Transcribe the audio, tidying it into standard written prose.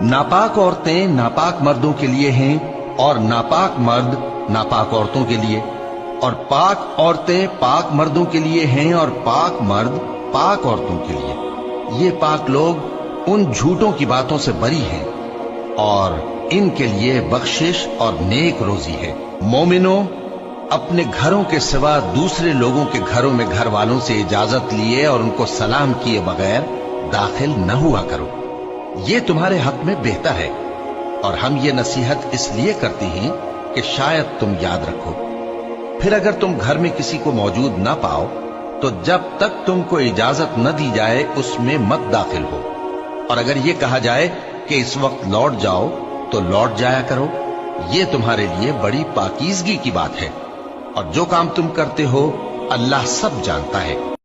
नापाक औरतें नापाक मर्दों के लिए हैं और नापाक मर्द नापाक औरतों के लिए, और पाक औरतें पाक मर्दों के लिए हैं और पाक मर्द पाक औरतों के लिए। ये पाक लोग उन झूठों की बातों से बरी हैं और इनके लिए बख्शिश और नेक रोजी है। मोमिनो, अपने घरों के सिवा दूसरे लोगों के घरों में घर वालों से इजाजत लिए और उनको सलाम किए बगैर दाखिल न हुआ करो। ये तुम्हारे हक में बेहतर है, और हम ये नसीहत इसलिए करते हैं कि शायद तुम याद रखो। फिर अगर तुम घर में किसी को मौजूद न पाओ तो जब तक तुमको इजाजत न दी जाए उसमें मत दाखिल हो, और अगर ये कहा जाए कि इस वक्त लौट जाओ तो लौट जाया करो। ये तुम्हारे लिए बड़ी पाकीज़गी की बात है, और जो काम तुम करते हो अल्लाह सब जानता है।